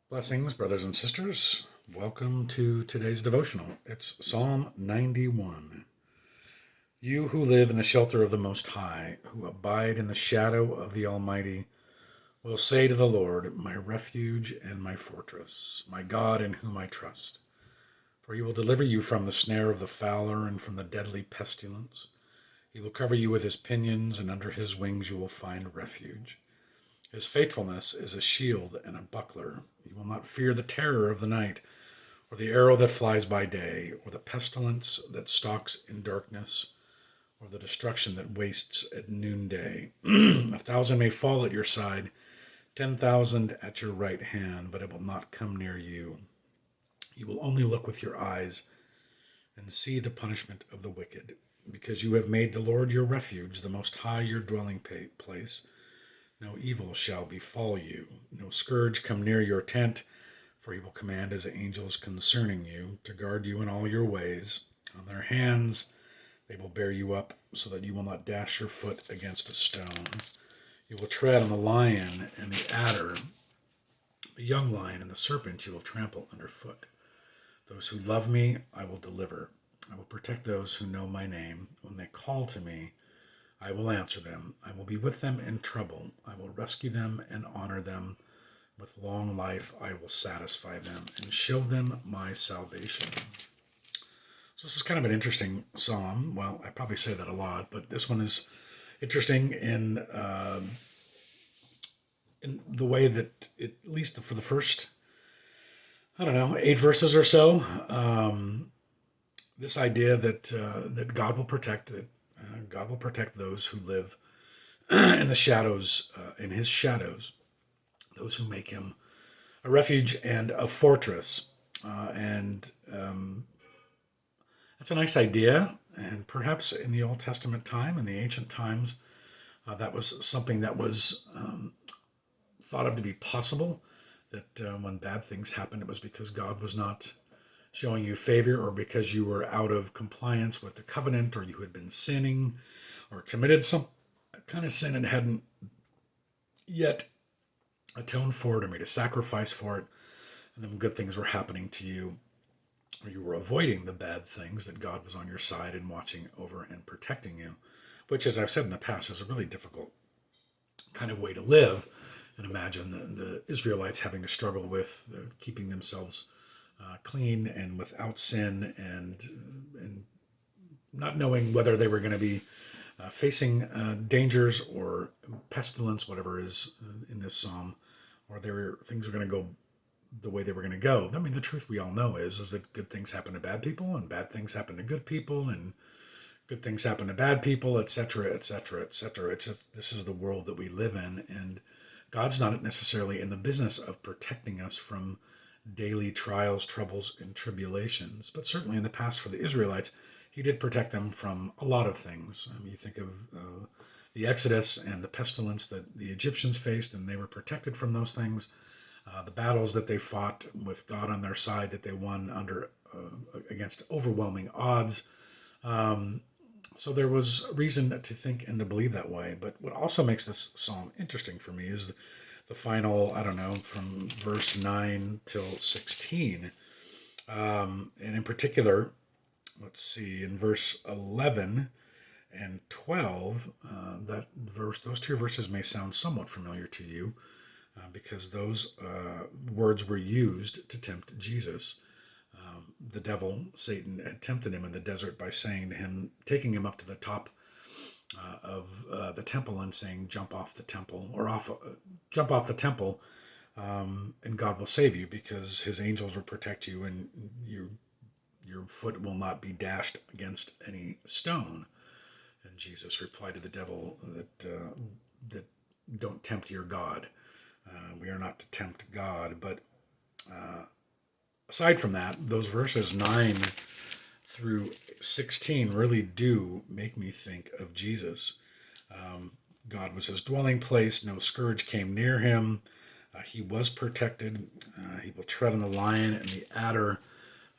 Blessings, brothers and sisters. Welcome to today's devotional. It's Psalm 91. You who live in the shelter of the Most High, who abide in the shadow of the Almighty, will say to the Lord, my refuge and my fortress, my God in whom I trust. For he will deliver you from the snare of the fowler and from the deadly pestilence. He will cover you with his pinions, and under his wings you will find refuge. His faithfulness is a shield and a buckler. You will not fear the terror of the night, or the arrow that flies by day, or the pestilence that stalks in darkness, or the destruction that wastes at noonday. 1,000 may fall at your side, 10,000 at your right hand, but it will not come near you. You will only look with your eyes and see the punishment of the wicked, because you have made the Lord your refuge, the Most High your dwelling place. No evil shall befall you, no scourge come near your tent, for he will command his angels concerning you to guard you in all your ways. On their hands they will bear you up, so that you will not dash your foot against a stone. You will tread on the lion and the adder, the young lion and the serpent you will trample underfoot. Those who love me I will deliver. I will protect those who know my name. When they call to me, I will answer them. I will be with them in trouble. I will rescue them and honor them. With long life I will satisfy them and show them my salvation. So this is kind of an interesting psalm. Well, I probably say that a lot, but this one is interesting in the way that at least for the first, I don't know, 8 verses or so, this idea that God will protect it. God will protect those who live in the shadows, in his shadows, those who make him a refuge and a fortress. And That's a nice idea. And perhaps in the Old Testament time, in the ancient times, that was something that was thought of to be possible. That when bad things happened, it was because God was not showing you favor, or because you were out of compliance with the covenant, or you had been sinning, or committed some kind of sin and hadn't yet atoned for it or made a sacrifice for it, and then good things were happening to you, or you were avoiding the bad things, that God was on your side and watching over and protecting you, which, as I've said in the past, is a really difficult kind of way to live. And imagine the Israelites having to struggle with keeping themselves clean and without sin, and not knowing whether they were going to be facing dangers or pestilence, whatever is in this psalm, or things are going to go the way they were going to go. I mean, the truth we all know is that good things happen to bad people, and bad things happen to good people, and good things happen to bad people, etc., etc., etc. This is the world that we live in, and God's not necessarily in the business of protecting us from daily trials, troubles, and tribulations. But certainly in the past for the Israelites, he did protect them from a lot of things. I mean, you think of the Exodus and the pestilence that the Egyptians faced, and they were protected from those things. The battles that they fought with God on their side, that they won against overwhelming odds. So there was reason to think and to believe that way. But what also makes this psalm interesting for me is the final, I don't know, from verse 9 till 16. And in particular, let's see, in verse 11 and 12, those two verses may sound somewhat familiar to you, because those words were used to tempt Jesus. The devil, Satan, had tempted him in the desert by saying to him, taking him up to the top of the temple and saying, "Jump off the temple, jump off the temple, and God will save you, because His angels will protect you, and your foot will not be dashed against any stone." And Jesus replied to the devil that don't tempt your God. We are not to tempt God, but aside from that, those verses 9 through 16 really do make me think of Jesus. God was his dwelling place. No scourge came near him. He was protected. He will tread on the lion and the adder,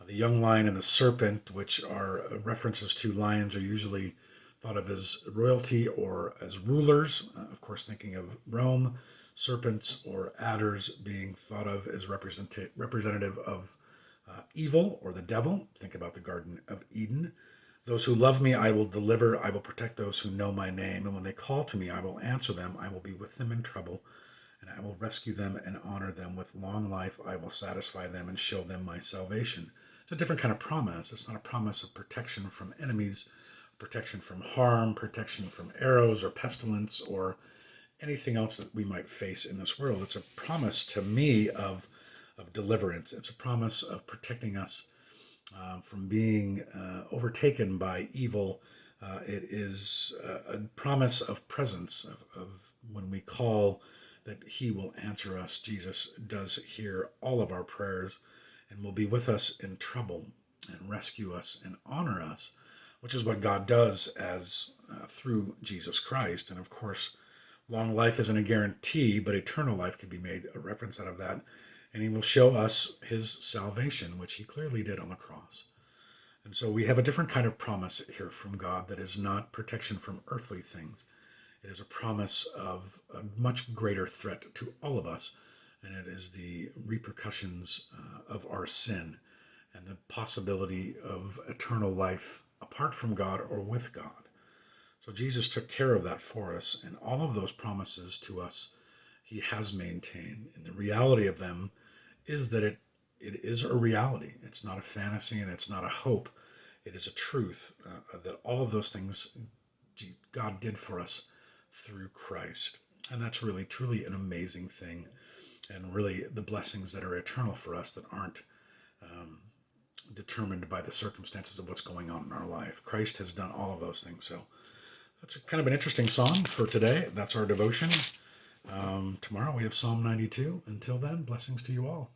the young lion and the serpent, which are references to lions, are usually thought of as royalty or as rulers. Of course, thinking of Rome. serpents or adders being thought of as representative of evil or the devil. Think about the Garden of Eden. Those who love me, I will deliver. I will protect those who know my name. And when they call to me, I will answer them. I will be with them in trouble, and I will rescue them and honor them. With long life, I will satisfy them and show them my salvation. It's a different kind of promise. It's not a promise of protection from enemies, protection from harm, protection from arrows or pestilence or anything else that we might face in this world. It's a promise to me of deliverance. It's a promise of protecting us from being overtaken by evil. It is a promise of presence, of when we call, that he will answer us. Jesus does hear all of our prayers and will be with us in trouble and rescue us and honor us, which is what God does as through Jesus Christ. And of course, long life isn't a guarantee, but eternal life can be made a reference out of that. And he will show us his salvation, which he clearly did on the cross. And so we have a different kind of promise here from God that is not protection from earthly things. It is a promise of a much greater threat to all of us, and it is the repercussions of our sin and the possibility of eternal life apart from God or with God. So Jesus took care of that for us, and all of those promises to us he has maintained. And the reality of them is that it is a reality. It's not a fantasy and it's not a hope. It is a truth that all of those things God did for us through Christ. And that's really, truly an amazing thing, and really the blessings that are eternal for us that aren't determined by the circumstances of what's going on in our life. Christ has done all of those things. So that's kind of an interesting song for today. That's our devotion. Tomorrow we have Psalm 92. Until then, blessings to you all.